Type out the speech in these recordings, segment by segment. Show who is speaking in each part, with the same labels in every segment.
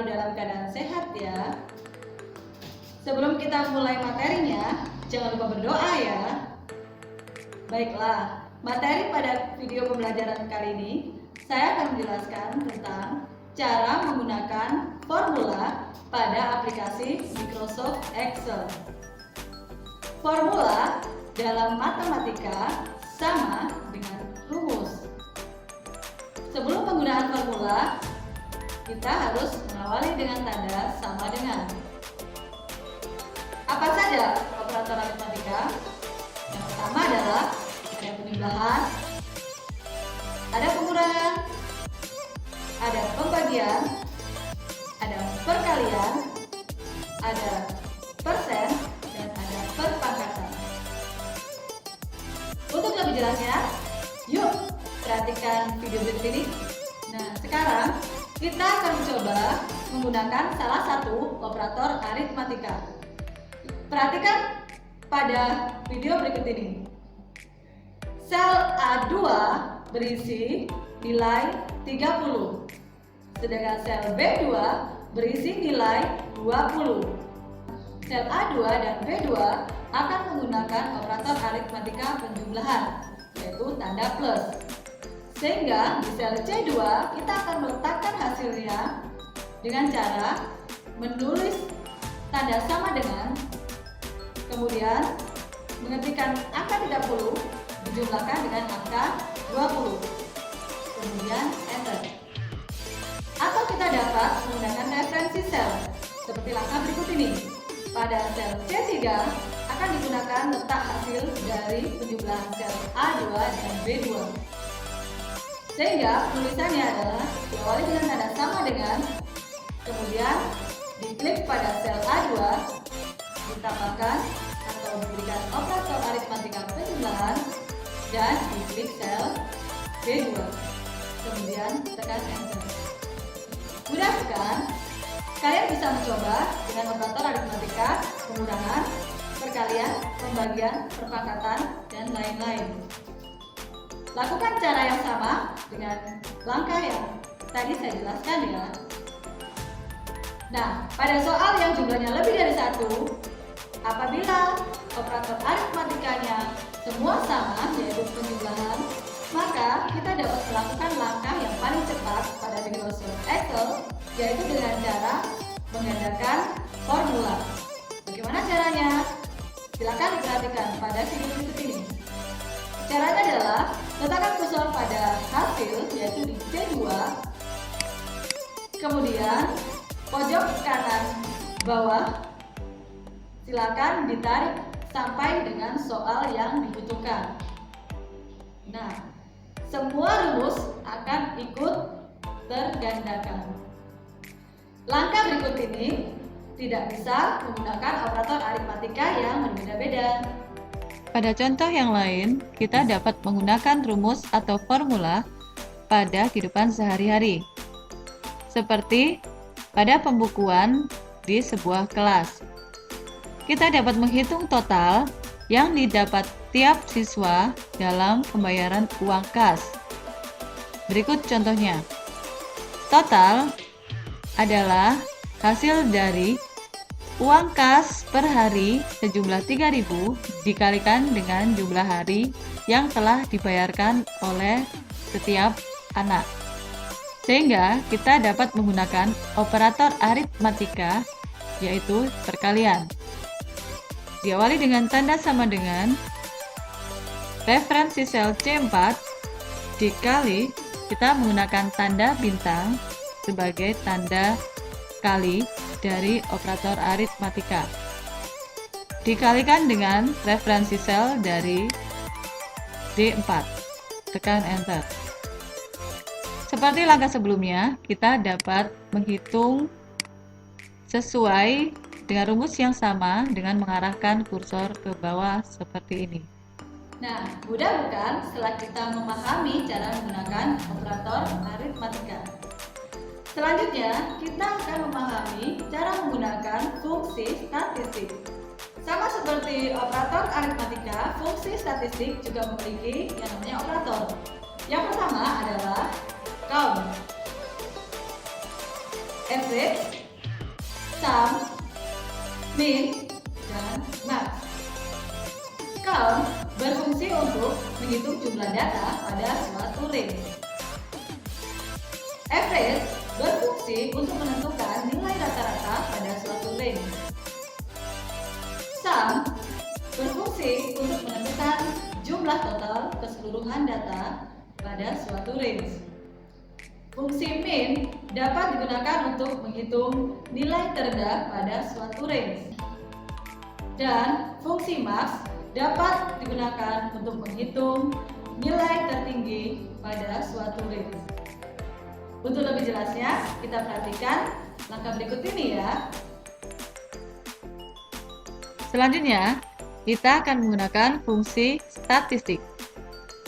Speaker 1: selalu dalam keadaan sehat ya. Sebelum kita mulai materinya, jangan lupa berdoa ya. Baiklah, materi pada video pembelajaran kali ini saya akan menjelaskan tentang cara menggunakan formula pada aplikasi Microsoft Excel. Formula dalam matematika sama dengan rumus. Sebelum penggunaan formula, kita harus mengawali dengan tanda sama dengan. Apa saja operator aritmatika? Yang pertama adalah ada penjumlahan, ada pengurangan, ada pembagian, ada perkalian, ada persen, dan ada perpangkatan. Untuk lebih jelasnya, yuk perhatikan video berikut ini. Nah, sekarang kita akan mencoba menggunakan salah satu operator aritmatika. Perhatikan pada video berikut ini. Sel A2 berisi nilai 30, sedangkan sel B2 berisi nilai 20. Sel A2 dan B2 akan menggunakan operator aritmatika penjumlahan, yaitu tanda plus. Sehingga di sel C2 kita akan meletakkan hasilnya dengan cara menulis tanda sama dengan, kemudian mengetikkan angka 30 dijumlahkan dengan angka 20, kemudian enter. Atau kita dapat menggunakan referensi sel seperti langkah berikut ini. Pada sel C3 akan digunakan letak hasil dari penjumlahan sel A2 dan B2. Sehingga tulisannya adalah diawali dengan tanda sama dengan, kemudian diklik pada sel A2, ditambahkan atau diberikan operator aritmatika penjumlahan, dan diklik sel B2, kemudian tekan enter. Mudah bukan? Kalian bisa mencoba dengan operator aritmatika, pengurangan, perkalian, pembagian, perpangkatan, dan lain-lain. Lakukan cara yang sama dengan langkah yang tadi saya jelaskan ya. Nah, pada soal yang jumlahnya lebih dari 1, apabila operator aritmatikanya semua sama, yaitu penjumlahan, maka kita dapat melakukan langkah yang paling cepat pada Microsoft Excel, yaitu dengan cara menggandakan formula. Bagaimana caranya? Silakan diperhatikan pada video berikut ini. Caranya adalah letakkan kursor pada hasil, yaitu di C2, kemudian pojok kanan bawah silakan ditarik sampai dengan soal yang dibutuhkan. Nah, semua rumus akan ikut tergandakan. Langkah berikut ini tidak bisa menggunakan operator aritmatika yang berbeda-beda.
Speaker 2: Pada contoh yang lain, kita dapat menggunakan rumus atau formula pada kehidupan sehari-hari. Seperti pada pembukuan di sebuah kelas. Kita dapat menghitung total yang didapat tiap siswa dalam pembayaran uang kas. Berikut contohnya. Total adalah hasil dari uang kas per hari sejumlah 3.000 dikalikan dengan jumlah hari yang telah dibayarkan oleh setiap anak. Sehingga kita dapat menggunakan operator aritmatika, yaitu perkalian. Diawali dengan tanda sama dengan, referensi sel C4 dikali, kita menggunakan tanda bintang sebagai tanda kali dari operator aritmatika. Dikalikan dengan referensi sel dari D4. Tekan enter. Seperti langkah sebelumnya, kita dapat menghitung sesuai dengan rumus yang sama dengan mengarahkan kursor ke bawah seperti ini.
Speaker 1: Nah, mudah bukan setelah kita memahami cara menggunakan operator aritmatika? Selanjutnya, kita akan memahami cara menggunakan fungsi statistik. Sama seperti operator aritmatika, fungsi statistik juga memiliki yang namanya operator. Yang pertama adalah count, average, sum, min, dan max. Count berfungsi untuk menghitung jumlah data pada suatu range. Average berfungsi untuk menentukan nilai rata-rata pada suatu range. Sum berfungsi untuk menentukan jumlah total keseluruhan data pada suatu range. Fungsi min dapat digunakan untuk menghitung nilai terendah pada suatu range. Dan fungsi max dapat digunakan untuk menghitung nilai tertinggi pada suatu range. Untuk lebih jelasnya, kita perhatikan langkah berikut ini ya.
Speaker 2: Selanjutnya, kita akan menggunakan fungsi statistik.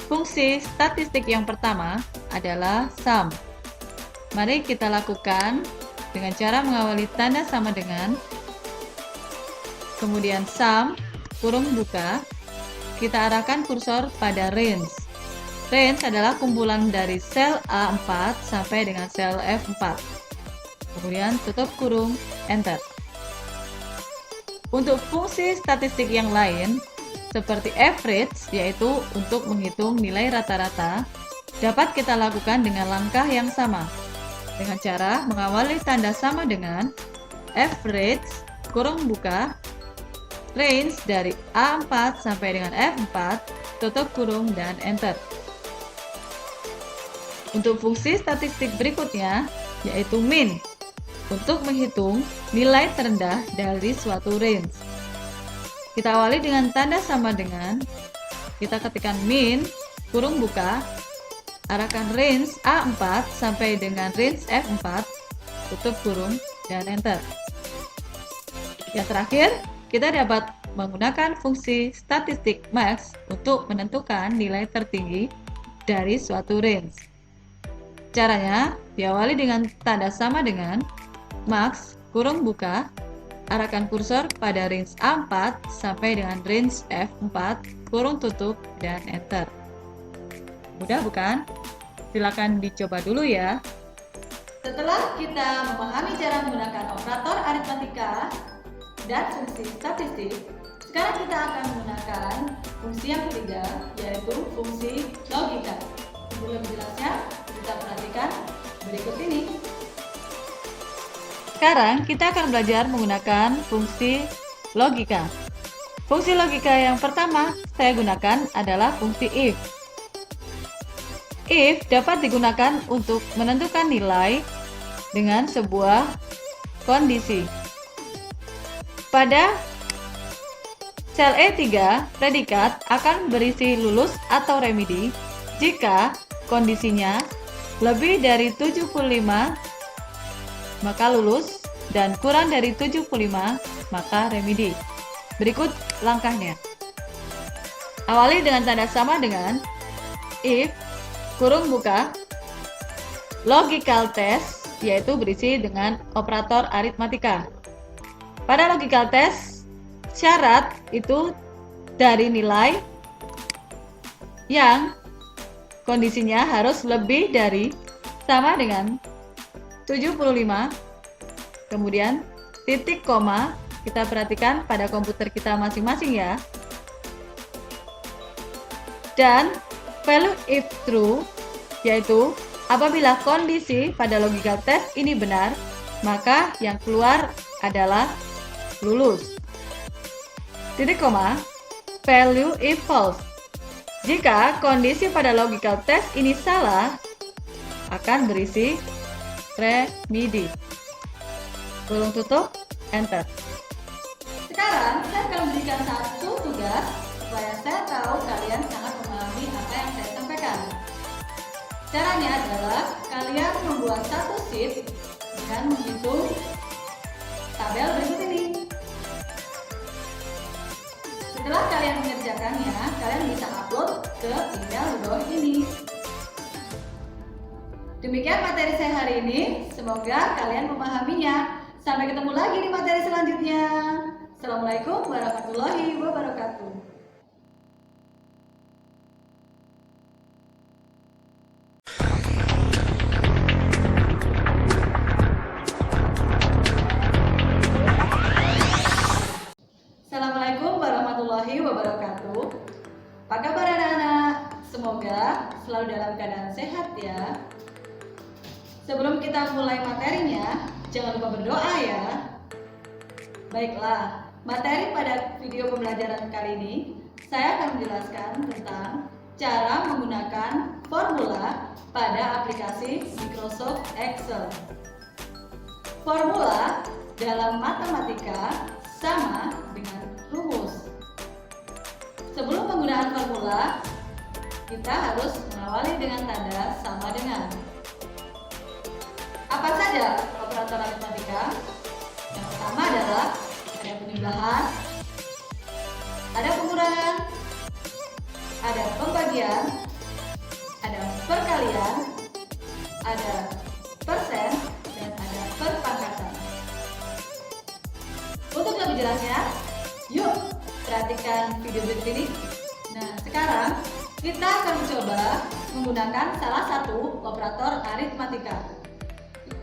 Speaker 2: Fungsi statistik yang pertama adalah sum. Mari kita lakukan dengan cara mengawali tanda sama dengan, kemudian sum, kurung buka, kita arahkan kursor pada range. Range adalah kumpulan dari sel A4 sampai dengan sel F4. Kemudian tutup kurung, enter. Untuk fungsi statistik yang lain, seperti average, yaitu untuk menghitung nilai rata-rata, dapat kita lakukan dengan langkah yang sama, dengan cara mengawali tanda sama dengan average, kurung buka, range dari A4 sampai dengan F4, tutup kurung, dan enter. Untuk fungsi statistik berikutnya, yaitu min, untuk menghitung nilai terendah dari suatu range. Kita awali dengan tanda sama dengan, kita ketikkan min, kurung buka, arahkan range A4 sampai dengan range F4, tutup kurung, dan enter. Yang terakhir, kita dapat menggunakan fungsi statistik max untuk menentukan nilai tertinggi dari suatu range. Caranya diawali dengan tanda sama dengan max, kurung buka, arahkan kursor pada range A4 sampai dengan range F4, kurung tutup, dan enter. Mudah bukan? Silakan dicoba dulu ya.
Speaker 1: Setelah kita memahami cara menggunakan operator aritmatika dan fungsi statistik, sekarang kita akan menggunakan fungsi yang ketiga, yaitu fungsi logika. Untuk lebih jelasnya, kita perhatikan berikut ini.
Speaker 2: Sekarang kita akan belajar menggunakan fungsi logika. Fungsi logika yang pertama saya gunakan adalah fungsi if. If dapat digunakan untuk menentukan nilai dengan sebuah kondisi. Pada sel E3, predikat akan berisi lulus atau remedi jika kondisinya lebih dari 75 maka lulus dan kurang dari 75 maka remedi. Berikut langkahnya. Awali dengan tanda sama dengan if, kurung buka, logical test, yaitu berisi dengan operator aritmatika. Pada logical test, syarat itu dari nilai yang kondisinya harus lebih dari sama dengan 75, kemudian titik koma, kita perhatikan pada komputer kita masing-masing ya. Dan value if true, yaitu apabila kondisi pada logical test ini benar, maka yang keluar adalah lulus. Titik koma, value if false. Jika kondisi pada logical test ini salah, akan berisi remedi. Kurung tutup, enter.
Speaker 1: Sekarang saya akan memberikan satu tugas supaya saya tahu kalian sangat memahami apa yang saya sampaikan. Caranya adalah kalian membuat satu sheet dengan menghitung tabel berikut ini. Setelah kalian mengerjakannya, kalian bisa upload ke email di bawah ini. Demikian materi saya hari ini, semoga kalian memahaminya. Sampai ketemu lagi di materi selanjutnya. Assalamualaikum warahmatullahi wabarakatuh. selalu dalam keadaan sehat ya. Sebelum kita mulai materinya, jangan lupa berdoa ya. Baiklah, materi pada video pembelajaran kali ini saya akan menjelaskan tentang cara menggunakan formula pada aplikasi Microsoft Excel. Formula dalam matematika sama dengan rumus. Sebelum penggunaan formula, kita harus mengawali dengan tanda sama dengan. Apa saja operator aritmatika? Yang pertama adalah ada penjumlahan, ada pengurangan, ada pembagian, ada perkalian, ada persen, dan ada perpangkatan. Untuk lebih jelasnya, yuk perhatikan video berikut ini. Nah, sekarang kita akan mencoba menggunakan salah satu operator aritmatika.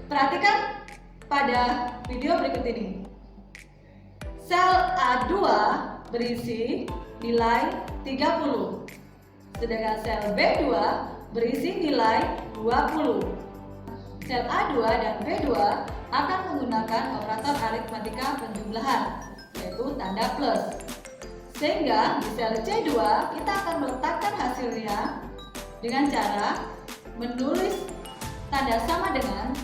Speaker 1: Perhatikan pada video berikut ini. Sel A2 berisi nilai 30, sedangkan sel B2 berisi nilai 20. Sel A2 dan B2 akan menggunakan operator aritmatika penjumlahan, yaitu tanda plus. Sehingga di sel C2 kita akan meletakkan hasilnya dengan cara menulis tanda sama dengan,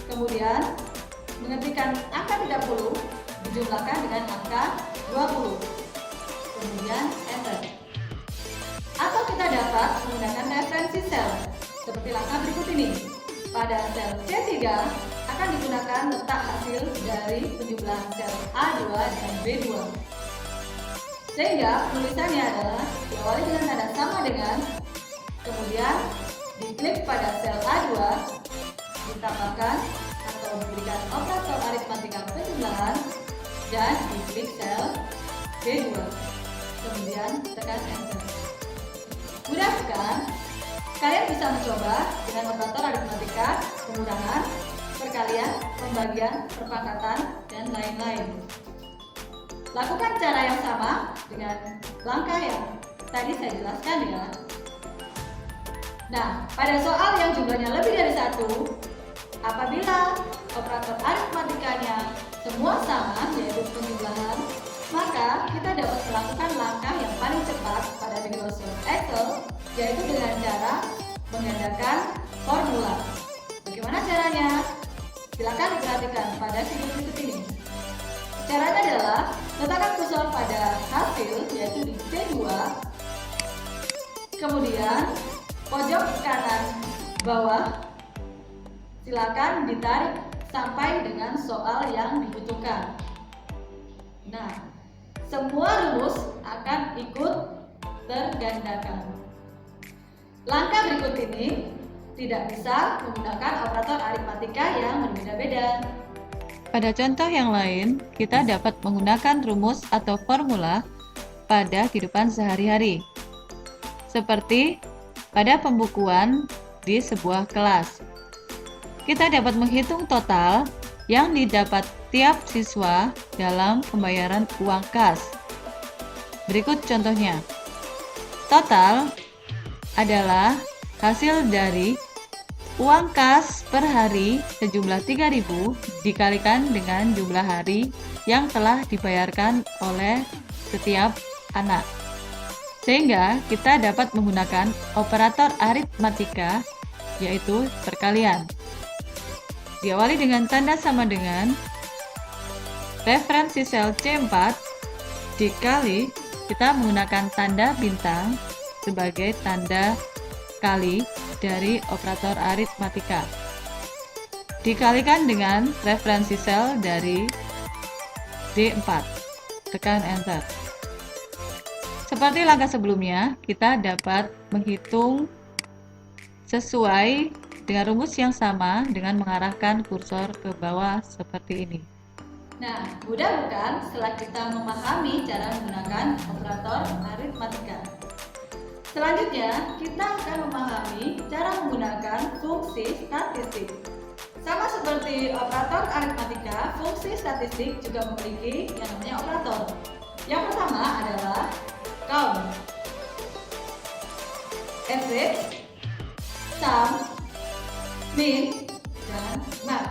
Speaker 1: kemudian mengetikkan angka 30 dijumlahkan dengan angka 20, kemudian enter. Atau kita dapat menggunakan referensi sel seperti langkah berikut ini. Pada sel C3 akan digunakan letak hasil dari penjumlahan sel A2 dan B2. Sehingga tulisannya adalah diawali dengan tanda sama dengan, kemudian diklik pada sel A2, ditambahkan atau diberikan operator aritmatika penjumlahan, dan diklik sel B2, kemudian tekan enter. Mudah bukan? Kalian bisa mencoba dengan operator aritmatika, pengurangan, perkalian, pembagian, perpangkatan, dan lain-lain. Lakukan cara yang sama dengan langkah yang tadi saya jelaskan ya. Nah, pada soal yang jumlahnya lebih dari 1, apabila operator aritmatikanya semua sama, yaitu penjumlahan, maka kita dapat melakukan langkah yang paling cepat pada Microsoft Excel, yaitu dengan cara menggandakan formula. Bagaimana caranya? Silakan diperhatikan pada video berikut ini. Caranya adalah letakkan kursor pada hasil, yaitu di C2, kemudian pojok kanan bawah silakan ditarik sampai dengan soal yang dibutuhkan. Nah, semua rumus akan ikut tergandakan. Langkah berikut ini tidak bisa menggunakan operator aritmatika yang berbeda-beda.
Speaker 2: Pada contoh yang lain, kita dapat menggunakan rumus atau formula pada kehidupan sehari-hari. Seperti pada pembukuan di sebuah kelas. Kita dapat menghitung total yang didapat tiap siswa dalam pembayaran uang kas. Berikut contohnya. Total adalah hasil dari uang kas per hari sejumlah 3.000 dikalikan dengan jumlah hari yang telah dibayarkan oleh setiap anak. Sehingga kita dapat menggunakan operator aritmatika, yaitu perkalian. Diawali dengan tanda sama dengan, referensi sel C4 dikali, kita menggunakan tanda bintang sebagai tanda kali dari operator aritmatika. Dikalikan dengan referensi sel dari D4. Tekan enter. Seperti langkah sebelumnya, kita dapat menghitung sesuai dengan rumus yang sama dengan mengarahkan kursor ke bawah seperti ini.
Speaker 1: Nah, mudah bukan setelah kita memahami cara menggunakan operator aritmatika? Selanjutnya, kita akan memahami cara menggunakan fungsi statistik. Sama seperti operator aritmatika, fungsi statistik juga memiliki yang namanya operator. Yang pertama adalah count. average, sum, min, dan max.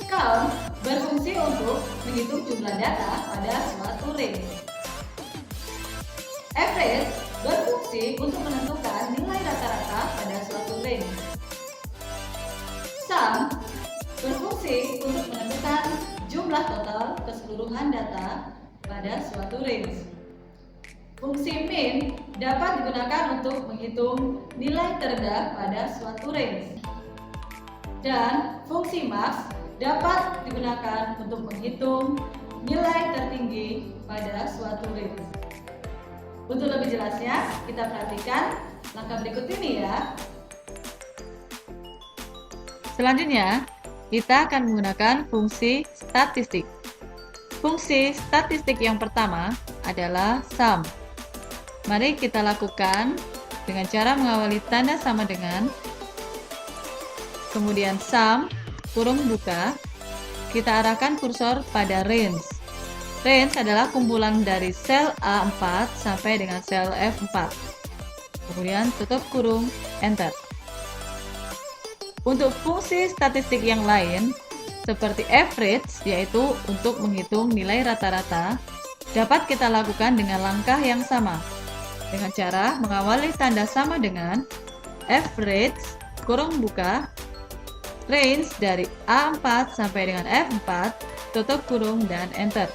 Speaker 1: Count berfungsi untuk menghitung jumlah data pada suatu range. Average berfungsi untuk menentukan nilai rata-rata pada suatu range. Sum berfungsi untuk menentukan jumlah total keseluruhan data pada suatu range. Fungsi min dapat digunakan untuk menghitung nilai terendah pada suatu range. Dan fungsi max dapat digunakan untuk menghitung nilai tertinggi pada suatu range. Untuk lebih jelasnya, kita perhatikan langkah berikut ini ya.
Speaker 2: Selanjutnya, kita akan menggunakan fungsi statistik. Fungsi statistik yang pertama adalah sum. Mari kita lakukan dengan cara mengawali tanda sama dengan, kemudian sum, kurung buka, kita arahkan kursor pada range. Range adalah kumpulan dari sel A4 sampai dengan sel F4. Kemudian tutup kurung, enter. Untuk fungsi statistik yang lain, seperti average, yaitu untuk menghitung nilai rata-rata, dapat kita lakukan dengan langkah yang sama, dengan cara mengawali tanda sama dengan average, kurung buka, range dari A4 sampai dengan F4, tutup kurung, dan enter.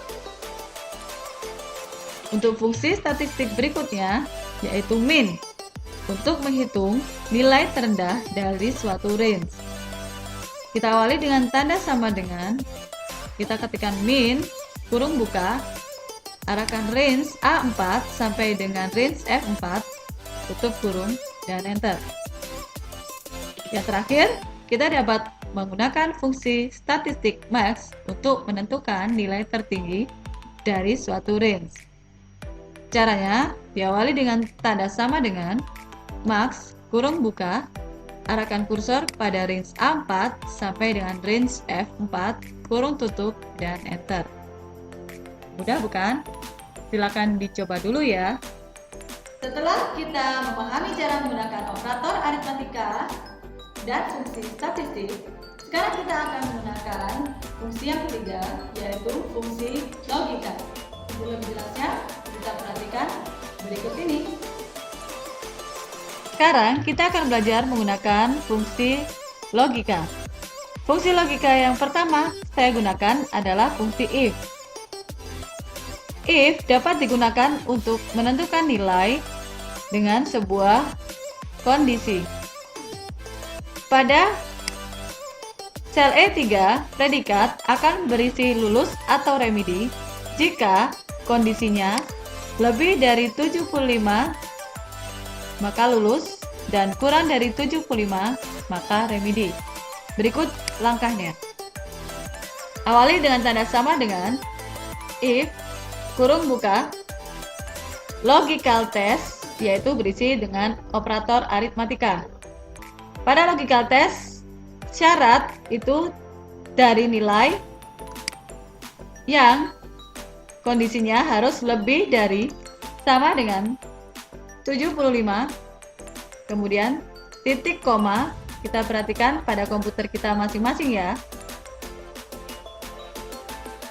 Speaker 2: Untuk fungsi statistik berikutnya, yaitu min, untuk menghitung nilai terendah dari suatu range. Kita awali dengan tanda sama dengan, kita ketikkan min, kurung buka, arahkan range A4 sampai dengan range F4, tutup kurung, dan enter. Yang terakhir, kita dapat menggunakan fungsi statistik max untuk menentukan nilai tertinggi dari suatu range. Caranya diawali dengan tanda sama dengan max, kurung buka, arahkan kursor pada range A4 sampai dengan range F4, kurung tutup, dan enter. Mudah bukan? Silakan dicoba dulu ya.
Speaker 1: Setelah kita memahami cara menggunakan operator aritmatika dan fungsi statistik, sekarang kita akan menggunakan fungsi yang ketiga, yaitu fungsi logika. Untuk lebih jelasnya, kita perhatikan berikut ini.
Speaker 2: Sekarang kita akan belajar menggunakan fungsi logika. Fungsi logika yang pertama saya gunakan adalah fungsi if. If dapat digunakan untuk menentukan nilai dengan sebuah kondisi. Pada sel E3, predikat akan berisi lulus atau remedi jika kondisinya lebih dari 75 maka lulus dan kurang dari 75 maka remedi. Berikut langkahnya. Awali dengan tanda sama dengan if, kurung buka, logical test, yaitu berisi dengan operator aritmatika. Pada logical test, syarat itu dari nilai yang kondisinya harus lebih dari sama dengan 75, kemudian titik koma, kita perhatikan pada komputer kita masing-masing ya.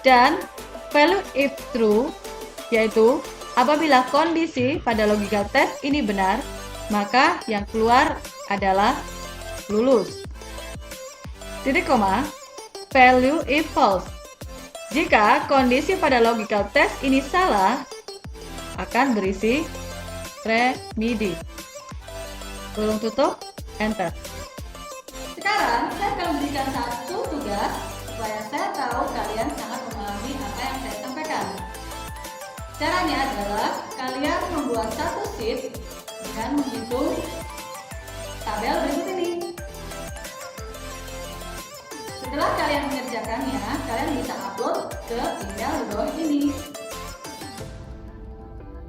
Speaker 2: Dan value if true, yaitu apabila kondisi pada logical test ini benar, maka yang keluar adalah lulus. Titik koma, value if false. Jika kondisi pada logical test ini salah, akan berisi remedi. Kurung tutup, enter.
Speaker 1: Sekarang saya akan memberikan satu tugas supaya saya tahu kalian sangat memahami apa yang saya sampaikan. Caranya adalah kalian membuat satu sheet dengan menghitung tabel berikut ini. Setelah kalian mengerjakannya, kalian bisa upload ke email di bawah ini.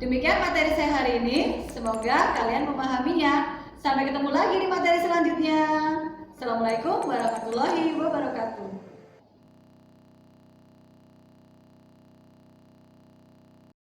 Speaker 1: Demikian materi saya hari ini, semoga kalian memahaminya. Sampai ketemu lagi di materi selanjutnya. Assalamualaikum warahmatullahi wabarakatuh.